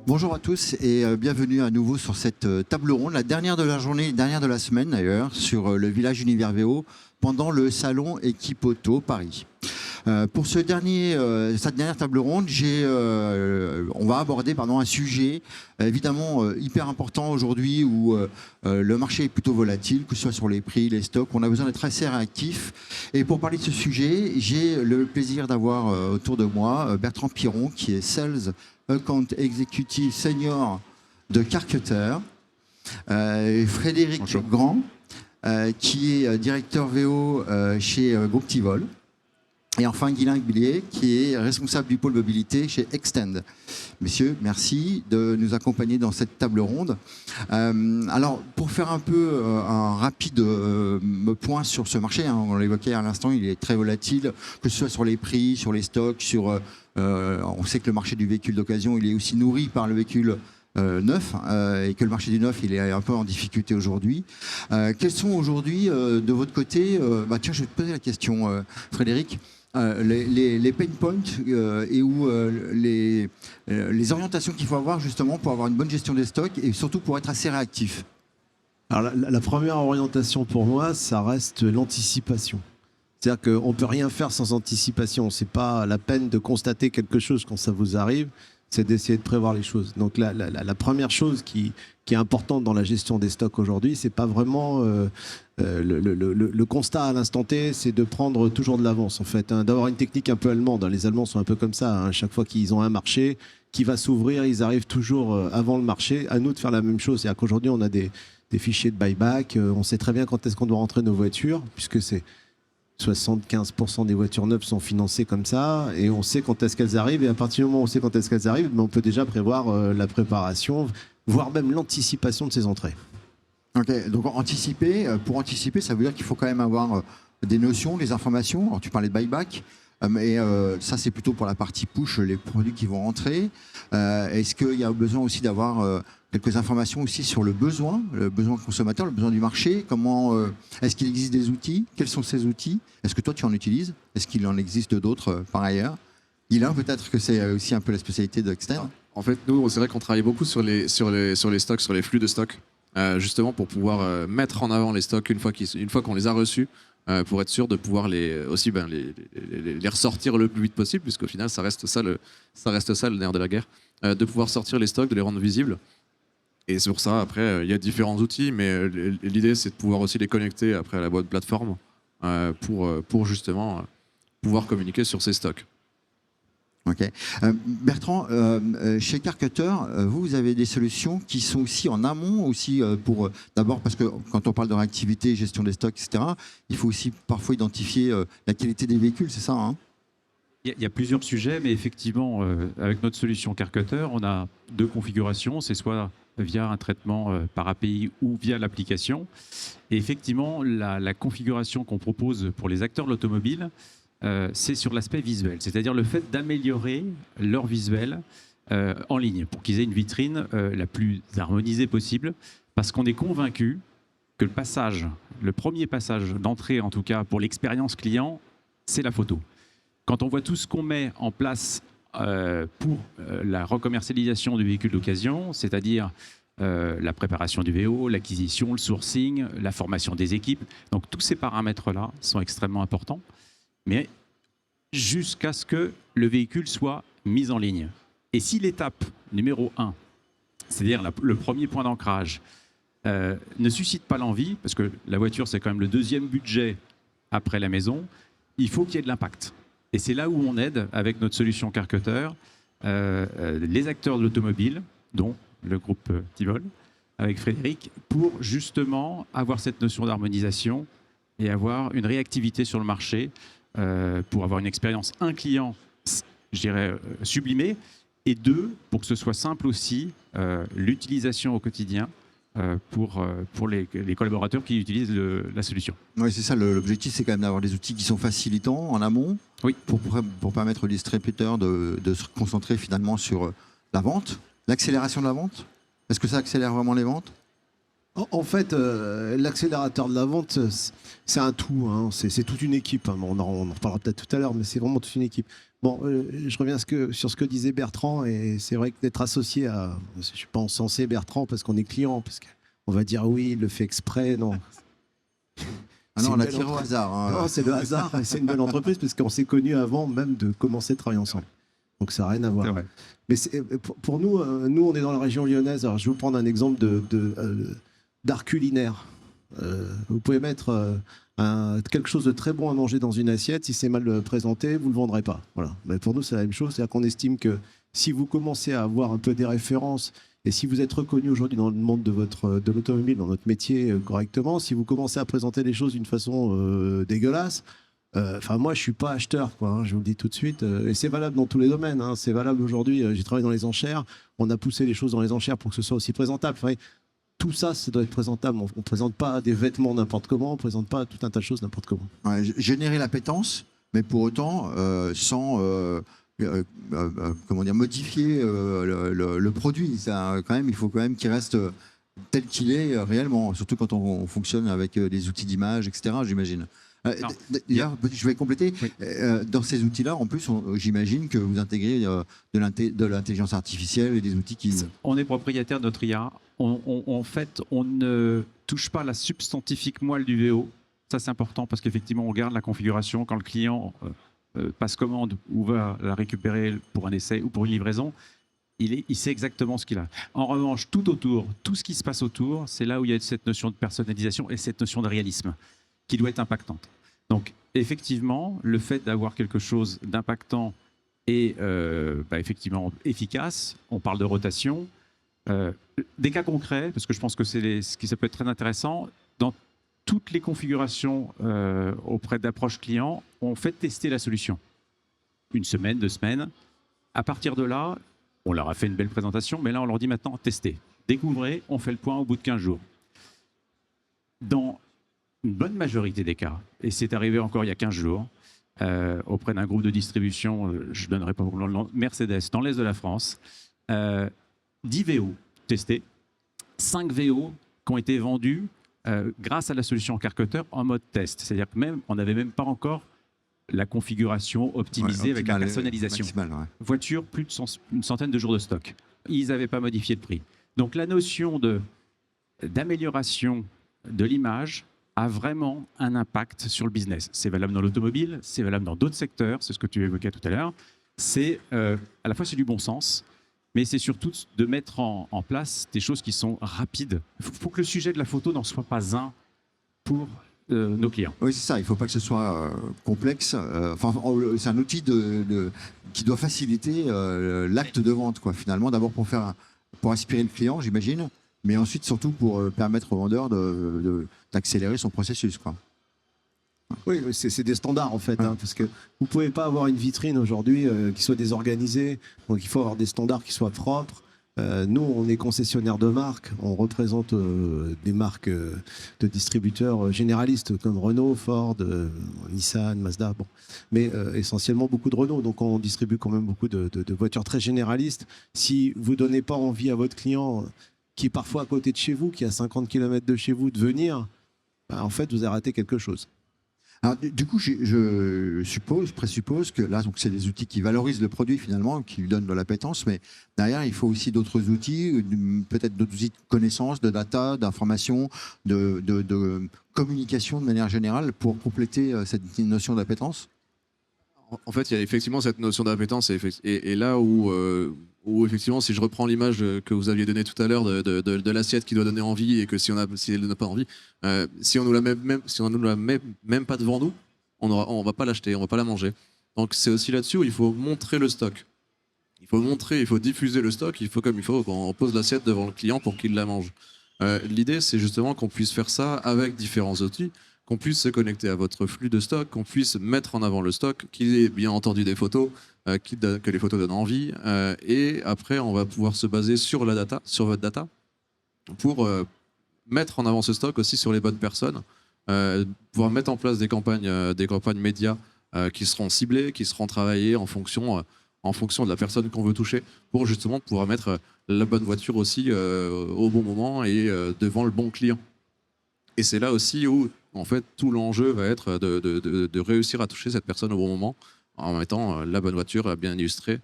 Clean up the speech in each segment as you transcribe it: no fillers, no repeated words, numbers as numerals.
Bonjour à tous et bienvenue à nouveau sur cette table ronde, la dernière de la journée, dernière de la semaine d'ailleurs, sur le village Univers VO pendant le salon Équipe Auto Paris. Pour cette dernière table ronde, on va aborder un sujet évidemment hyper important aujourd'hui où le marché est plutôt volatile, que ce soit sur les prix, les stocks. On a besoin d'être assez réactif. Et pour parler de ce sujet, j'ai le plaisir d'avoir autour de moi Bertrand Piron, qui est Sales Account Executive Senior de Carcutter, Frédéric Bonjour. Grand, qui est directeur VO chez Groupe Tivol. Et enfin, Guylain Billier, qui est responsable du pôle mobilité chez Extend. Messieurs, merci de nous accompagner dans cette table ronde. Alors, pour faire un peu un rapide point sur ce marché, on l'évoquait à l'instant, il est très volatile, que ce soit sur les prix, sur les stocks, on sait que le marché du véhicule d'occasion, il est aussi nourri par le véhicule neuf, et que le marché du neuf il est un peu en difficulté aujourd'hui. Quels sont aujourd'hui de votre côté, tiens, je vais te poser la question, Frédéric, les pain points et où les orientations qu'il faut avoir justement pour avoir une bonne gestion des stocks et surtout pour être assez réactif. Alors la première orientation pour moi, ça reste l'anticipation. C'est-à-dire qu'on ne peut rien faire sans anticipation. Ce n'est pas la peine de constater quelque chose quand ça vous arrive, c'est d'essayer de prévoir les choses. Donc la première chose qui est importante dans la gestion des stocks aujourd'hui, c'est pas vraiment le constat à l'instant T, c'est de prendre toujours de l'avance en fait, d'avoir une technique un peu allemande. Les Allemands sont un peu comme ça. Chaque fois qu'ils ont un marché qui va s'ouvrir, ils arrivent toujours avant le marché. À nous de faire la même chose. C'est-à-dire qu'aujourd'hui, on a des fichiers de buyback. On sait très bien quand est-ce qu'on doit rentrer nos voitures, puisque c'est 75% des voitures neuves sont financées comme ça, et on sait quand est-ce qu'elles arrivent, et à partir du moment où on sait quand est-ce qu'elles arrivent, on peut déjà prévoir la préparation, voire même l'anticipation de ces entrées. Ok, donc pour anticiper, ça veut dire qu'il faut quand même avoir des notions, des informations. Alors tu parlais de buyback, mais ça c'est plutôt pour la partie push, les produits qui vont rentrer. Est-ce qu'il y a besoin aussi d'avoir quelques informations aussi sur le besoin consommateur, le besoin du marché? Est-ce qu'il existe des outils? Quels sont ces outils? Est-ce que toi tu en utilises? Est-ce qu'il en existe d'autres par ailleurs? Guylain, peut-être que c'est aussi un peu la spécialité d'Extend. En fait, nous, c'est vrai qu'on travaille beaucoup sur les stocks, sur les flux de stocks, justement pour pouvoir mettre en avant les stocks une fois qu'on les a reçus, pour être sûr de pouvoir les ressortir le plus vite possible, puisqu'au final, ça reste ça le nerf de la guerre, de pouvoir sortir les stocks, de les rendre visibles. Et sur ça, après, il y a différents outils, mais l'idée, c'est de pouvoir aussi les connecter après à la boîte plateforme pour justement pouvoir communiquer sur ces stocks. Ok. Bertrand, chez Carcutter, vous avez des solutions qui sont aussi en amont, aussi d'abord parce que quand on parle de réactivité, gestion des stocks, etc., il faut aussi parfois identifier la qualité des véhicules, c'est ça, hein? Il y a plusieurs sujets, mais effectivement, avec notre solution Carcutter, on a deux configurations. C'est soit via un traitement par API ou via l'application. Et effectivement, la configuration qu'on propose pour les acteurs de l'automobile, c'est sur l'aspect visuel, c'est-à-dire le fait d'améliorer leur visuel en ligne pour qu'ils aient une vitrine la plus harmonisée possible, parce qu'on est convaincu que le premier passage d'entrée, en tout cas pour l'expérience client, c'est la photo. Quand on voit tout ce qu'on met en place pour la recommercialisation du véhicule d'occasion, c'est-à-dire la préparation du VO, l'acquisition, le sourcing, la formation des équipes, donc tous ces paramètres-là sont extrêmement importants, mais jusqu'à ce que le véhicule soit mis en ligne. Et si l'étape numéro 1, c'est-à-dire le premier point d'ancrage, ne suscite pas l'envie, parce que la voiture c'est quand même le deuxième budget après la maison, il faut qu'il y ait de l'impact. Et c'est là où on aide, avec notre solution Carcutter, les acteurs de l'automobile, dont le groupe Tivol, avec Frédéric, pour justement avoir cette notion d'harmonisation et avoir une réactivité sur le marché, pour avoir une expérience, un client, je dirais, sublimée, et deux, pour que ce soit simple aussi, l'utilisation au quotidien, pour les collaborateurs qui utilisent la solution. Oui, c'est ça, l'objectif c'est quand même d'avoir des outils qui sont facilitants en amont, oui, pour permettre aux distributeurs de se concentrer finalement sur la vente, l'accélération de la vente. Est-ce que ça accélère vraiment les ventes? En fait, l'accélérateur de la vente, c'est un tout, hein. C'est toute une équipe, hein. Bon, on en reparlera peut-être tout à l'heure, mais c'est vraiment toute une équipe. Bon, je reviens sur ce que disait Bertrand, et c'est vrai que d'être associé à... Je ne suis pas encensé Bertrand parce qu'on est client, parce qu'on va dire oui, il le fait exprès, non. Ah C'est non, on une l'a belle tiré au entreprise. hasard. Hein. Non, c'est le hasard, et c'est une belle entreprise parce qu'on s'est connus avant même de commencer à travailler ensemble. Donc ça n'a rien à voir. C'est vrai. Mais pour nous, nous, on est dans la région lyonnaise. Alors, je vais vous prendre un exemple d'art culinaire. Vous pouvez mettre quelque chose de très bon à manger dans une assiette. Si c'est mal présenté, vous ne le vendrez pas. Voilà. Mais pour nous, c'est la même chose. C'est-à-dire qu'on estime que si vous commencez à avoir un peu des références et si vous êtes reconnu aujourd'hui dans le monde de l'automobile, dans notre métier correctement, si vous commencez à présenter les choses d'une façon dégueulasse, enfin, moi, je suis pas acheteur, quoi, hein, je vous le dis tout de suite. Et c'est valable dans tous les domaines. Hein, c'est valable aujourd'hui. J'ai travaillé dans les enchères. On a poussé les choses dans les enchères pour que ce soit aussi présentable. Enfin, tout ça, ça doit être présentable. On ne présente pas des vêtements n'importe comment. On ne présente pas tout un tas de choses n'importe comment. Ouais, générer l'appétence, mais pour autant sans comment dire, modifier le produit. Ça, quand même, il faut quand même qu'il reste tel qu'il est réellement, surtout quand on fonctionne avec des outils d'image, etc., j'imagine. Non. D'ailleurs, je vais compléter. Oui. Dans ces outils-là, en plus, j'imagine que vous intégrez de l'intelligence artificielle et des outils qui... On est propriétaire de notre IA. En fait, on ne touche pas la substantifique moelle du VO. Ça, c'est important parce qu'effectivement, on garde la configuration quand le client passe commande ou va la récupérer pour un essai ou pour une livraison. Il sait exactement ce qu'il a. En revanche, tout autour, tout ce qui se passe autour, c'est là où il y a cette notion de personnalisation et cette notion de réalisme qui doit être impactante. Donc, effectivement, le fait d'avoir quelque chose d'impactant et effectivement efficace, on parle de rotation, des cas concrets, parce que je pense que ça peut être très intéressant, dans toutes les configurations auprès d'approches clients, on fait tester la solution. 1 semaine, 2 semaines. À partir de là, on leur a fait une belle présentation, mais là, on leur dit maintenant, testez. Découvrez, on fait le point au bout de 15 jours. Dans une bonne majorité des cas, et c'est arrivé encore il y a 15 jours, auprès d'un groupe de distribution, je ne donnerai pas le nom, Mercedes, dans l'Est de la France, 10 VO testés, 5 VO qui ont été vendus grâce à la solution CarCutter en mode test. C'est-à-dire que on n'avait même pas encore la configuration optimisée avec la personnalisation. Maximale, ouais. Voiture, plus de une centaine de jours de stock. Ils n'avaient pas modifié de prix. Donc la notion d'amélioration de l'image a vraiment un impact sur le business. C'est valable dans l'automobile, c'est valable dans d'autres secteurs, c'est ce que tu évoquais tout à l'heure. C'est à la fois c'est du bon sens, mais c'est surtout de mettre en place des choses qui sont rapides. Il faut que le sujet de la photo n'en soit pas un pour nos clients. Oui, c'est ça. Il ne faut pas que ce soit complexe. C'est un outil qui doit faciliter l'acte de vente, quoi. Finalement, d'abord pour inspirer le client, j'imagine, mais ensuite surtout pour permettre au vendeur d'accélérer son processus, quoi. Oui, c'est des standards en fait, hein, parce que vous ne pouvez pas avoir une vitrine aujourd'hui qui soit désorganisée, donc il faut avoir des standards qui soient propres. Nous, on est concessionnaire de marques, on représente des marques de distributeurs généralistes comme Renault, Ford, Nissan, Mazda, bon. Mais essentiellement beaucoup de Renault, donc on distribue quand même beaucoup de voitures très généralistes. Si vous ne donnez pas envie à votre client, qui est parfois à côté de chez vous, qui est à 50 km de chez vous, de venir, en fait, vous avez raté quelque chose. Alors, du coup, je présuppose que là, donc, c'est des outils qui valorisent le produit finalement, qui lui donnent de l'appétence, mais derrière, il faut aussi d'autres outils, peut-être d'autres outils de connaissance, de data, d'information, de communication de manière générale pour compléter cette notion d'appétence. En fait, il y a effectivement cette notion d'appétence et là où effectivement, si je reprends l'image que vous aviez donnée tout à l'heure de l'assiette qui doit donner envie et que si elle n'a pas envie, si on nous la met même pas devant nous, on va pas l'acheter, on va pas la manger. Donc c'est aussi là-dessus où il faut montrer le stock. Il faut diffuser le stock, il faut qu'on pose l'assiette devant le client pour qu'il la mange. L'idée, c'est justement qu'on puisse faire ça avec différents outils, qu'on puisse se connecter à votre flux de stock, qu'on puisse mettre en avant le stock, qu'il y ait bien entendu des photos, que les photos donnent envie. Et après, on va pouvoir se baser sur la data, sur votre data, pour mettre en avant ce stock aussi sur les bonnes personnes, pouvoir mettre en place des campagnes médias qui seront ciblées, qui seront travaillées en fonction en fonction de la personne qu'on veut toucher pour justement pouvoir mettre la bonne voiture aussi au bon moment et devant le bon client. Et c'est là aussi où en fait tout l'enjeu va être de réussir à toucher cette personne au bon moment en mettant la bonne voiture bien illustrée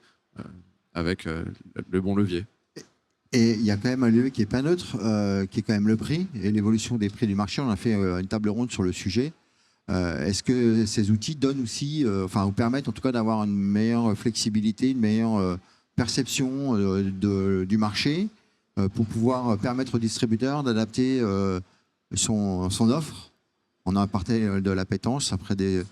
avec le bon levier. Et il y a quand même un levier qui n'est pas neutre, qui est quand même le prix et l'évolution des prix du marché. On a fait une table ronde sur le sujet. Est-ce que ces outils donnent aussi, vous permettent en tout cas d'avoir une meilleure flexibilité, une meilleure perception du marché pour pouvoir permettre aux distributeurs d'adapter son offre? On a parlé de l'appétence après des...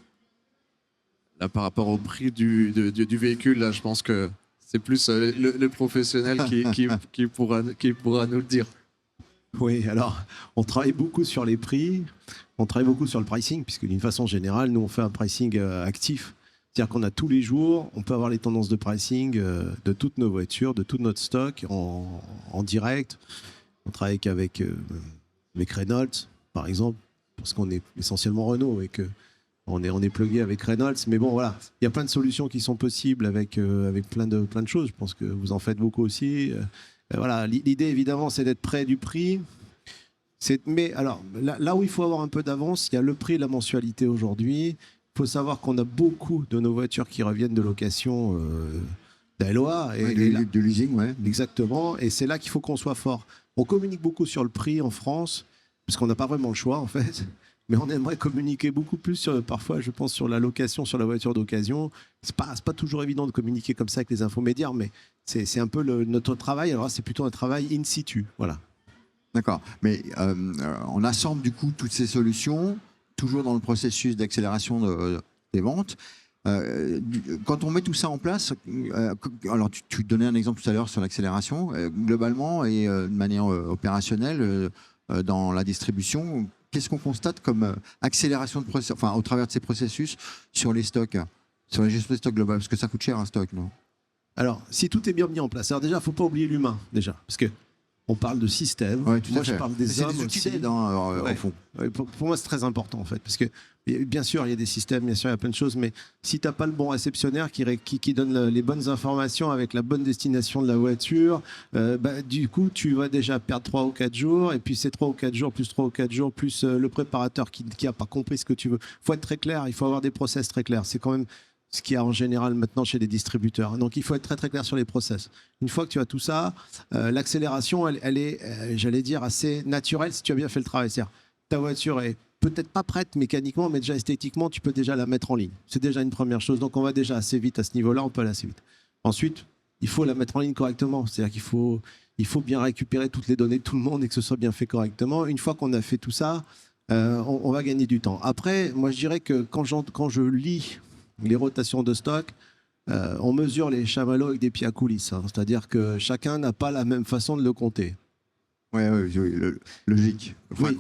Là, par rapport au prix du véhicule, là, je pense que c'est plus le professionnel qui pourra nous le dire. Oui, alors on travaille beaucoup sur les prix, on travaille beaucoup sur le pricing, puisque d'une façon générale, nous on fait un pricing actif. C'est-à-dire qu'on a tous les jours, on peut avoir les tendances de pricing de toutes nos voitures, de tout notre stock en direct. On travaille avec Reynolds, par exemple, parce qu'on est essentiellement Renault et qu'on est plugué avec Reynolds. Mais bon, voilà, il y a plein de solutions qui sont possibles avec plein de choses. Je pense que vous en faites beaucoup aussi. Voilà, l'idée évidemment c'est d'être près du prix. Mais alors là où il faut avoir un peu d'avance, il y a le prix et la mensualité aujourd'hui. Il faut savoir qu'on a beaucoup de nos voitures qui reviennent de location d'Aloha. Du leasing, ouais. Exactement, et c'est là qu'il faut qu'on soit fort. On communique beaucoup sur le prix en France, parce qu'on n'a pas vraiment le choix en fait. Mais on aimerait communiquer beaucoup plus, parfois, je pense, sur la location, sur la voiture d'occasion. C'est pas toujours évident de communiquer comme ça avec les infomédiaires, mais c'est un peu notre travail. Alors là, c'est plutôt un travail in situ. Voilà. D'accord. Mais on assemble du coup toutes ces solutions, toujours dans le processus d'accélération des ventes. Quand on met tout ça en place, alors tu donnais un exemple tout à l'heure sur l'accélération, globalement et de manière opérationnelle dans la distribution, qu'est-ce qu'on constate comme accélération de processus, au travers de ces processus sur les stocks, sur la gestion des stocks globales, parce que ça coûte cher un stock, non? Alors, si tout est bien mis en place, alors déjà, il ne faut pas oublier l'humain, déjà, parce que on parle de système. Ouais, moi, je parle des hommes outils aussi. d'aide, au fond. Ouais, pour moi, c'est très important, en fait. Parce que, bien sûr, il y a des systèmes, bien sûr, il y a plein de choses. Mais si tu n'as pas le bon réceptionnaire qui donne les bonnes informations avec la bonne destination de la voiture, du coup, tu vas déjà perdre 3 ou 4 jours. Et puis, ces 3 ou 4 jours, plus 3 ou 4 jours, plus le préparateur qui n'a pas compris ce que tu veux. Il faut être très clair. Il faut avoir des process très clairs. C'est quand même ce qu'il y a en général maintenant chez les distributeurs. Donc il faut être très très clair sur les process. Une fois que tu as tout ça, l'accélération, elle est, j'allais dire, assez naturelle si tu as bien fait le travail. C'est-à-dire, ta voiture est peut-être pas prête mécaniquement, mais déjà esthétiquement, tu peux déjà la mettre en ligne. C'est déjà une première chose. Donc on va déjà assez vite à ce niveau-là, on peut aller assez vite. Ensuite, il faut la mettre en ligne correctement. C'est-à-dire qu'il faut bien récupérer toutes les données de tout le monde et que ce soit bien fait correctement. Une fois qu'on a fait tout ça, on va gagner du temps. Après, moi je dirais que quand je lis les rotations de stock, on mesure les chamallows avec des pieds à coulisses. C'est-à-dire que chacun n'a pas la même façon de le compter. Oui, logique. Oui.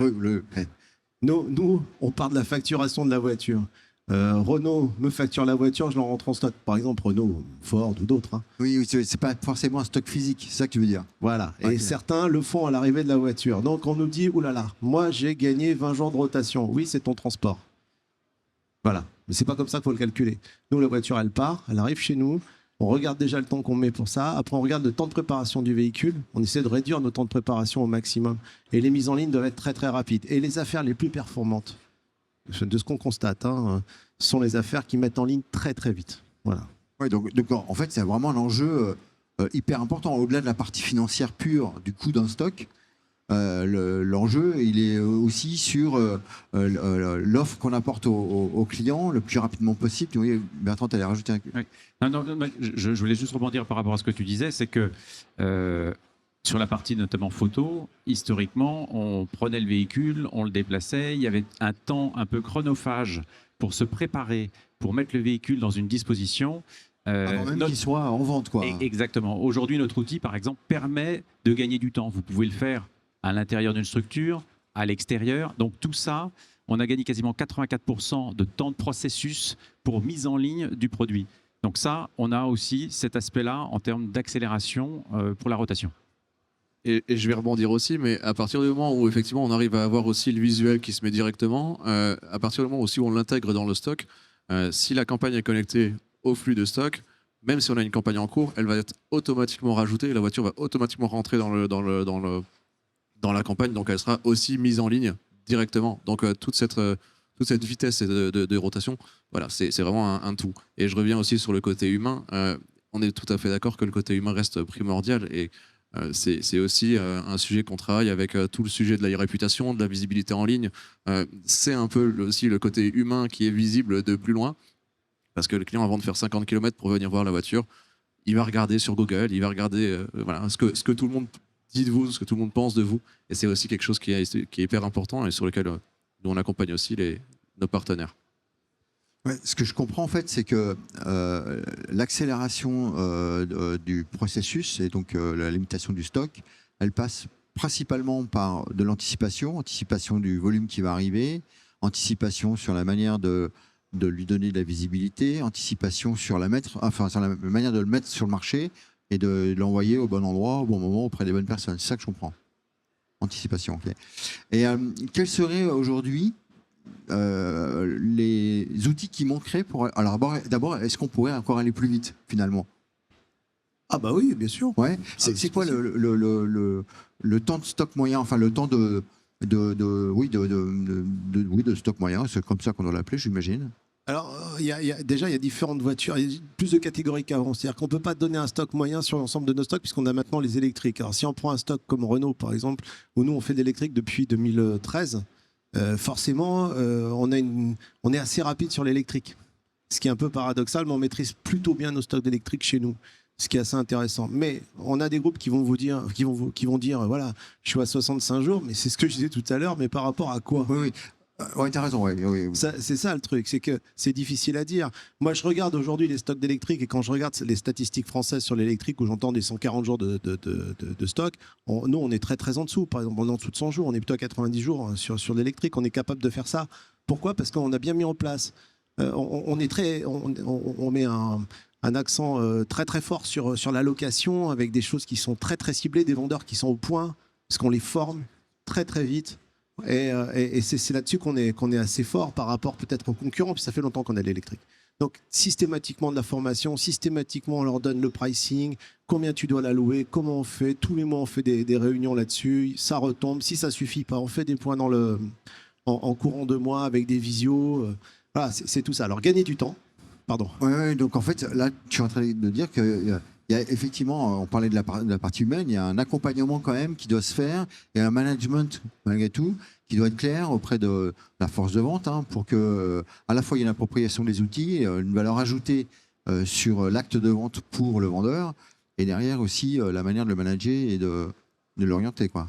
Nous, on part de la facturation de la voiture. Renault me facture la voiture, je l'en rentre en stock. Par exemple, Renault, Ford ou d'autres. Hein. Oui, c'est pas forcément un stock physique, c'est ça que tu veux dire. Voilà. Okay. Et certains le font à l'arrivée de la voiture. Donc on nous dit, oulala, moi j'ai gagné 20 jours de rotation. Oui, c'est ton transport. Voilà. Mais c'est pas comme ça qu'il faut le calculer. Nous, la voiture, elle part, elle arrive chez nous. On regarde déjà le temps qu'on met pour ça. Après, on regarde le temps de préparation du véhicule. On essaie de réduire nos temps de préparation au maximum. Et les mises en ligne doivent être très, très rapides. Et les affaires les plus performantes, de ce qu'on constate, sont les affaires qui mettent en ligne très, très vite. Voilà. Ouais, donc, en fait, c'est vraiment un enjeu hyper important. Au-delà de la partie financière pure du coût d'un stock, l'enjeu, il est aussi sur l'offre qu'on apporte aux clients le plus rapidement possible. Oui, Bertrand, tu allais rajouter un... Oui. Non, je voulais juste rebondir par rapport à ce que tu disais, c'est que sur la partie notamment photo, historiquement, on prenait le véhicule, on le déplaçait, il y avait un temps un peu chronophage pour se préparer, pour mettre le véhicule dans une disposition. Avant même qu'il soit en vente, quoi. Exactement. Aujourd'hui, notre outil, par exemple, permet de gagner du temps. Vous pouvez le faire à l'intérieur d'une structure, à l'extérieur. Donc tout ça, on a gagné quasiment 84% de temps de processus pour mise en ligne du produit. Donc ça, on a aussi cet aspect-là en termes d'accélération pour la rotation. Et je vais rebondir aussi, mais à partir du moment où effectivement on arrive à avoir aussi le visuel qui se met directement, à partir du moment aussi où on l'intègre dans le stock, si la campagne est connectée au flux de stock, même si on a une campagne en cours, elle va être automatiquement rajoutée, la voiture va automatiquement rentrer dans la campagne, donc elle sera aussi mise en ligne directement. Donc toute cette vitesse de rotation, voilà, c'est vraiment un tout. Et je reviens aussi sur le côté humain. On est tout à fait d'accord que le côté humain reste primordial et c'est aussi un sujet qu'on travaille avec tout le sujet de la réputation, de la visibilité en ligne. C'est un peu aussi le côté humain qui est visible de plus loin, parce que le client, avant de faire 50 km pour venir voir la voiture, il va regarder sur Google, il va regarder voilà, ce que tout le monde dit de vous, ce que tout le monde pense de vous. Et c'est aussi quelque chose qui est hyper important et sur lequel nous on accompagne aussi nos partenaires. Ouais, ce que je comprends en fait, c'est que l'accélération du processus et donc la limitation du stock, elle passe principalement par de l'anticipation, anticipation du volume qui va arriver, anticipation sur la manière de lui donner de la visibilité, anticipation sur la manière de le mettre sur le marché et de l'envoyer au bon endroit, au bon moment, auprès des bonnes personnes. C'est ça que je comprends. Anticipation, ok. Et quels seraient aujourd'hui les outils qui manqueraient pour... Alors d'abord, est-ce qu'on pourrait encore aller plus vite, finalement? Ah bah oui, bien sûr. Ouais. C'est quoi le temps de stock moyen, enfin le temps de stock moyen, c'est comme ça qu'on doit l'appeler, j'imagine. Alors, déjà, il y a différentes voitures, il y a plus de catégories qu'avant. C'est-à-dire qu'on ne peut pas donner un stock moyen sur l'ensemble de nos stocks, puisqu'on a maintenant les électriques. Alors, si on prend un stock comme Renault, par exemple, où nous, on fait de l'électrique depuis 2013, forcément, on est assez rapide sur l'électrique. Ce qui est un peu paradoxal, mais on maîtrise plutôt bien nos stocks d'électrique chez nous. Ce qui est assez intéressant. Mais on a des groupes qui vont dire, voilà, je suis à 65 jours, mais c'est ce que je disais tout à l'heure, mais par rapport à quoi? Oui, oui. Ouais, t'as raison, oui. C'est ça le truc, c'est que c'est difficile à dire. Moi, je regarde aujourd'hui les stocks d'électrique et quand je regarde les statistiques françaises sur l'électrique où j'entends des 140 jours de stock, nous, on est très très en dessous. Par exemple, on est en dessous de 100 jours, on est plutôt à 90 jours sur l'électrique. On est capable de faire ça. Pourquoi? Parce qu'on a bien mis en place. On met un accent très très fort sur la location avec des choses qui sont très très ciblées, des vendeurs qui sont au point, parce qu'on les forme très très vite. Et c'est là-dessus qu'on est assez fort par rapport peut-être aux concurrents, puis ça fait longtemps qu'on a l'électrique. Donc systématiquement de la formation, systématiquement on leur donne le pricing, combien tu dois la louer, comment on fait, tous les mois on fait des réunions là-dessus, ça retombe, si ça suffit pas, on fait des points en courant de mois avec des visios, voilà, c'est tout ça. Alors gagner du temps, pardon. Ouais, donc en fait, là, tu es en train de dire que... Il y a effectivement, on parlait de la partie humaine, il y a un accompagnement quand même qui doit se faire et un management malgré tout qui doit être clair auprès de la force de vente pour que à la fois il y ait l'appropriation des outils, une valeur ajoutée sur l'acte de vente pour le vendeur et derrière aussi la manière de le manager et de l'orienter, quoi.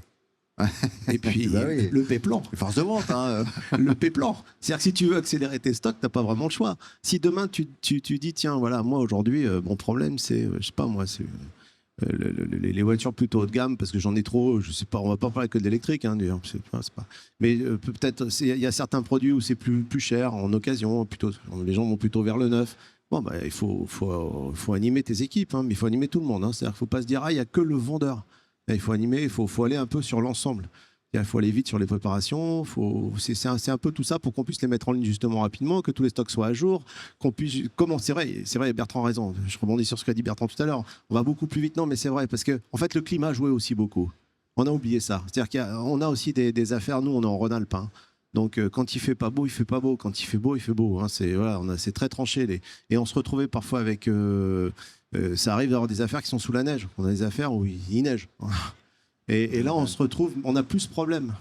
Et puis bah oui. Le P-plan. Force de vente, hein. Le P-plan. C'est-à-dire que si tu veux accélérer tes stocks, t'as pas vraiment le choix. Si demain tu dis tiens voilà moi aujourd'hui mon problème c'est je sais pas moi c'est les voitures plutôt haut de gamme parce que j'en ai trop, je sais pas, on va pas parler que de l'électrique hein, d'ailleurs, c'est pas. Mais peut-être il y a certains produits où c'est plus cher en occasion, plutôt les gens vont plutôt vers le neuf. Bon bah il faut animer tes équipes hein, mais il faut animer tout le monde hein. C'est-à-dire qu'il faut pas se dire il y a que le vendeur. Il faut animer, il faut aller un peu sur l'ensemble. Il faut aller vite sur les préparations. C'est un peu tout ça pour qu'on puisse les mettre en ligne justement rapidement, que tous les stocks soient à jour, qu'on puisse. Comment c'est vrai, Bertrand a raison. Je rebondis sur ce qu'a dit Bertrand tout à l'heure. On va beaucoup plus vite, non, mais c'est vrai parce que en fait le climat jouait aussi beaucoup. On a oublié ça. C'est-à-dire qu'on a aussi des affaires. Nous, on est en Rhône-Alpes. Hein. Donc quand il fait pas beau, il fait pas beau. Quand il fait beau, il fait beau. Hein. C'est très tranché. Et on se retrouvait parfois avec. Ça arrive d'avoir des affaires qui sont sous la neige. On a des affaires où il neige. Et là, on se retrouve, on a plus ce problème.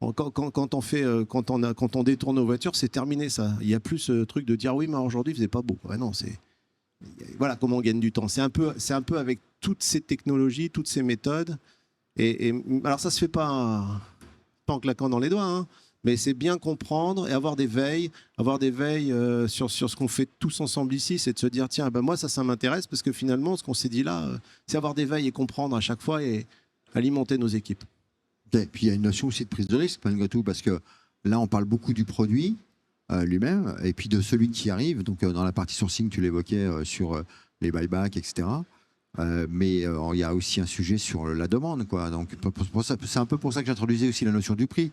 Quand on détourne nos voitures, c'est terminé ça. Il y a plus ce truc de dire oui, mais aujourd'hui, il faisait pas beau. Ouais, non, voilà comment on gagne du temps. C'est un peu avec toutes ces technologies, toutes ces méthodes. Et alors ça se fait pas en claquant dans les doigts. Hein. Mais c'est bien comprendre et avoir des veilles sur ce qu'on fait tous ensemble ici, c'est de se dire tiens, ben moi ça m'intéresse parce que finalement ce qu'on s'est dit là, c'est avoir des veilles et comprendre à chaque fois et alimenter nos équipes. Et puis il y a une notion aussi de prise de risque malgré tout parce que là on parle beaucoup du produit lui-même et puis de celui qui arrive. Donc dans la partie sourcing tu l'évoquais sur les buybacks etc. Mais il y a aussi un sujet sur la demande quoi. Donc c'est un peu pour ça que j'introduisais aussi la notion du prix.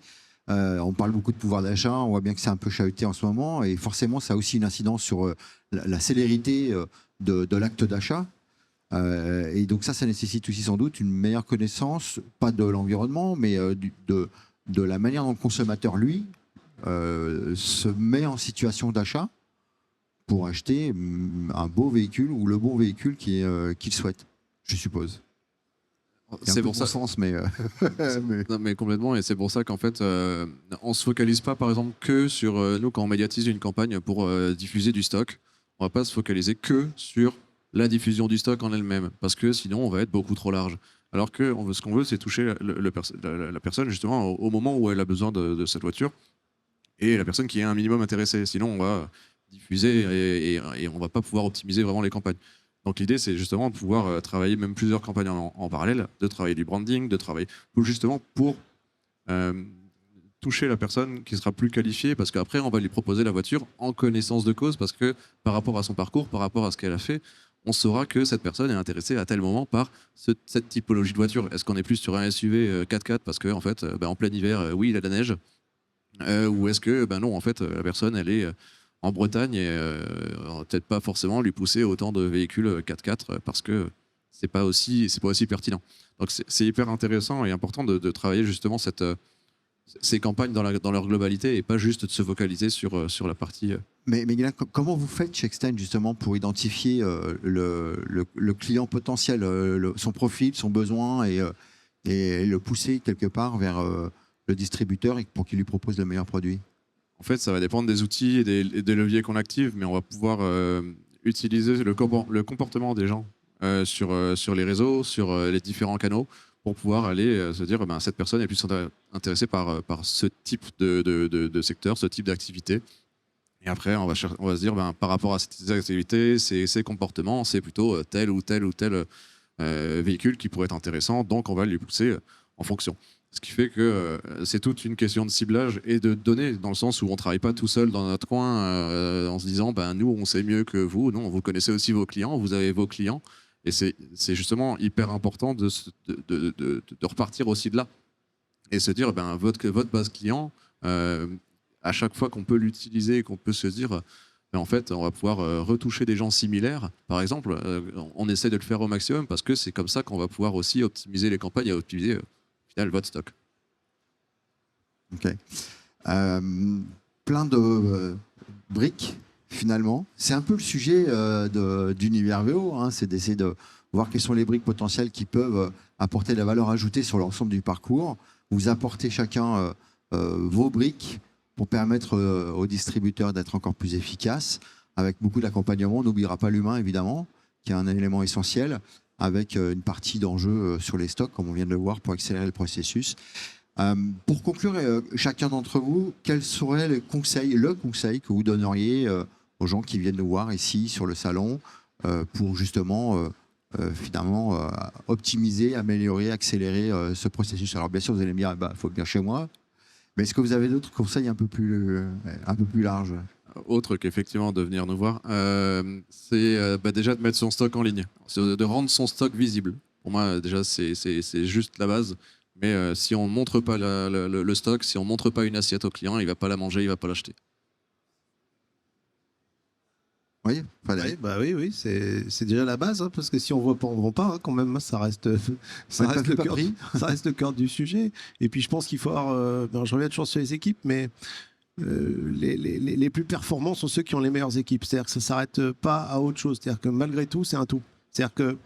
On parle beaucoup de pouvoir d'achat, on voit bien que c'est un peu chahuté en ce moment et forcément ça a aussi une incidence sur la célérité de l'acte d'achat. Et donc ça nécessite aussi sans doute une meilleure connaissance, pas de l'environnement, mais de la manière dont le consommateur, lui, se met en situation d'achat pour acheter un beau véhicule ou le bon véhicule qu'il souhaite, je suppose. C'est pour ça. Sens, mais, Non, mais complètement, et c'est pour ça qu'en fait, on se focalise pas, par exemple, que sur nous quand on médiatise une campagne pour diffuser du stock, on va pas se focaliser que sur la diffusion du stock en elle-même, parce que sinon on va être beaucoup trop large. Alors que ce qu'on veut, c'est toucher la personne justement au moment où elle a besoin de cette voiture, et la personne qui est un minimum intéressée. Sinon, on va diffuser et on va pas pouvoir optimiser vraiment les campagnes. Donc l'idée, c'est justement de pouvoir travailler même plusieurs campagnes en parallèle, de travailler du branding, de travailler justement pour toucher la personne qui sera plus qualifiée, parce qu'après, on va lui proposer la voiture en connaissance de cause, parce que par rapport à son parcours, par rapport à ce qu'elle a fait, on saura que cette personne est intéressée à tel moment par cette typologie de voiture. Est-ce qu'on est plus sur un SUV 4x4 parce qu'en fait, en plein hiver, oui, il a de la neige, ou est-ce que non, en fait, la personne, elle est en Bretagne et on va peut-être pas forcément lui pousser autant de véhicules 4x4 parce que c'est pas aussi pertinent. Donc c'est hyper intéressant et important de travailler justement ces campagnes dans leur globalité et pas juste de se focaliser sur la partie. Mais Guilain, comment vous faites chez Extend justement pour identifier le client potentiel, son profil, son besoin et le pousser quelque part vers le distributeur pour qu'il lui propose le meilleur produit? En fait, ça va dépendre des outils et des leviers qu'on active, mais on va pouvoir utiliser le comportement des gens sur les réseaux, sur les différents canaux, pour pouvoir aller se dire cette personne est plus intéressée par ce type de secteur, ce type d'activité. Et après, on va se dire par rapport à ces activités, ces comportements, c'est plutôt tel ou tel véhicule qui pourrait être intéressant, donc on va lui pousser en fonction. Ce qui fait que c'est toute une question de ciblage et de données, dans le sens où on ne travaille pas tout seul dans notre coin en se disant nous, on sait mieux que vous. Non, vous connaissez aussi vos clients, vous avez vos clients. Et c'est justement hyper important de repartir aussi de là. Et se dire, votre base client, à chaque fois qu'on peut l'utiliser, qu'on peut se dire, en fait, on va pouvoir retoucher des gens similaires, par exemple, on essaie de le faire au maximum parce que c'est comme ça qu'on va pouvoir aussi optimiser les campagnes et optimiser votre stock. Ok. Plein de briques, finalement. C'est un peu le sujet d'Univers VO, hein, c'est d'essayer de voir quelles sont les briques potentielles qui peuvent apporter de la valeur ajoutée sur l'ensemble du parcours. Vous apportez chacun vos briques pour permettre aux distributeurs d'être encore plus efficaces, avec beaucoup d'accompagnement. On n'oubliera pas l'humain, évidemment, qui est un élément essentiel, avec une partie d'enjeu sur les stocks, comme on vient de le voir, pour accélérer le processus. Pour conclure, chacun d'entre vous, quel serait le conseil que vous donneriez aux gens qui viennent nous voir ici sur le salon pour justement finalement optimiser, améliorer, accélérer ce processus? Alors bien sûr, vous allez me dire, il faut venir chez moi, mais est-ce que vous avez d'autres conseils un peu plus larges? Autre qu'effectivement de venir nous voir, c'est déjà de mettre son stock en ligne, de rendre son stock visible. Pour moi, déjà, c'est juste la base. Mais si on ne montre pas le stock, si on ne montre pas une assiette au client, il ne va pas la manger, il ne va pas l'acheter. Oui, oui, c'est déjà la base, hein, parce que si on ne voit pas, on ne vend pas, hein, quand même, ça reste le cœur du sujet. Et puis je pense qu'il faut avoir, je reviens toujours sur les équipes, mais les plus performants sont ceux qui ont les meilleures équipes. C'est-à-dire que ça ne s'arrête pas à autre chose. C'est-à-dire que malgré tout, c'est un tout. C'est-à-dire que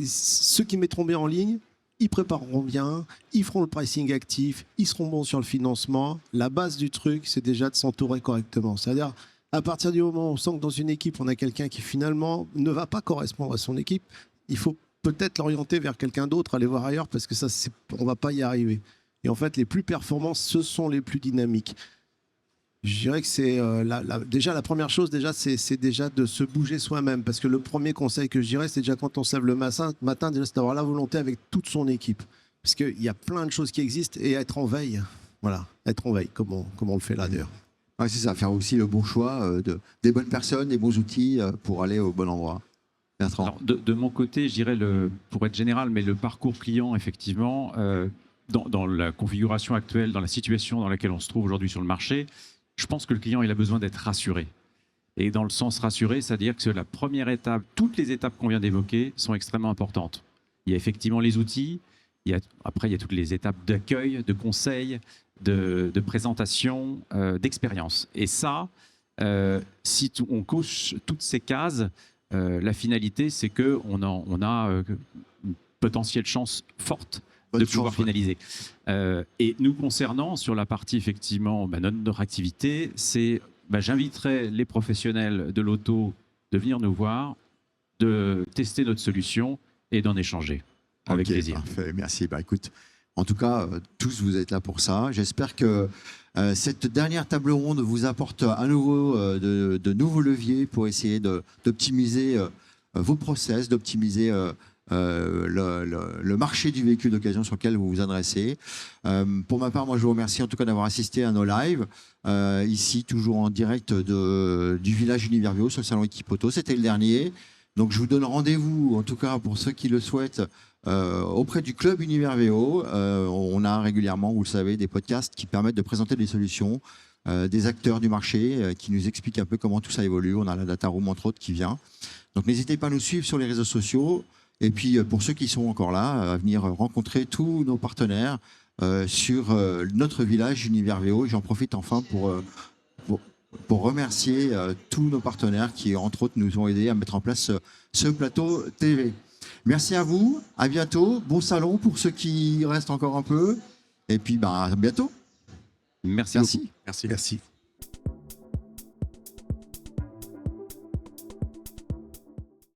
ceux qui mettront bien en ligne, ils prépareront bien, ils feront le pricing actif, ils seront bons sur le financement. La base du truc, c'est déjà de s'entourer correctement. C'est-à-dire, à partir du moment où on sent que dans une équipe, on a quelqu'un qui finalement ne va pas correspondre à son équipe, il faut peut-être l'orienter vers quelqu'un d'autre, aller voir ailleurs, parce que ça, on ne va pas y arriver. Et en fait, les plus performants, ce sont les plus dynamiques. Je dirais que c'est déjà la première chose, c'est déjà de se bouger soi-même, parce que le premier conseil que je dirais, c'est déjà quand on se lève le matin, déjà c'est d'avoir la volonté avec toute son équipe, parce qu'il y a plein de choses qui existent et être en veille, voilà, être en veille, comme on le fait là d'ailleurs. Ouais, c'est ça, faire aussi le bon choix des bonnes personnes, des bons outils pour aller au bon endroit. Bertrand. Alors, de mon côté, je dirais pour être général, mais le parcours client, effectivement, dans la configuration actuelle, dans la situation dans laquelle on se trouve aujourd'hui sur le marché, je pense que le client il a besoin d'être rassuré. et dans le sens rassuré, c'est-à-dire que la première étape, toutes les étapes qu'on vient d'évoquer sont extrêmement importantes. Il y a effectivement les outils, après il y a toutes les étapes d'accueil, de conseil, de présentation, d'expérience. Et ça, si on coche toutes ces cases, la finalité, c'est qu'on a une potentielle chance forte de pouvoir finaliser. Et nous concernant, sur la partie effectivement, notre activité, c'est j'inviterai les professionnels de l'auto de venir nous voir, de tester notre solution et d'en échanger. Avec plaisir. Parfait, merci. Écoute, en tout cas, tous vous êtes là pour ça. J'espère que cette dernière table ronde vous apporte à nouveau de nouveaux leviers pour essayer d'optimiser vos process, d'optimiser le marché du véhicule d'occasion sur lequel vous vous adressez. Pour ma part, moi, je vous remercie en tout cas d'avoir assisté à nos lives. Ici, toujours en direct du village Univers VO sur le salon Équipe Auto. C'était le dernier. Donc, je vous donne rendez-vous, en tout cas pour ceux qui le souhaitent, auprès du club Univers VO. On a régulièrement, vous le savez, des podcasts qui permettent de présenter des solutions, des acteurs du marché qui nous expliquent un peu comment tout ça évolue. On a la Data Room, entre autres, qui vient. Donc, n'hésitez pas à nous suivre sur les réseaux sociaux. Et puis, pour ceux qui sont encore là, à venir rencontrer tous nos partenaires sur notre village Univers VO. J'en profite enfin pour remercier tous nos partenaires qui, entre autres, nous ont aidés à mettre en place ce plateau TV. Merci à vous, à bientôt. Bon salon pour ceux qui restent encore un peu. Et puis, à bientôt. Merci. Merci. Merci.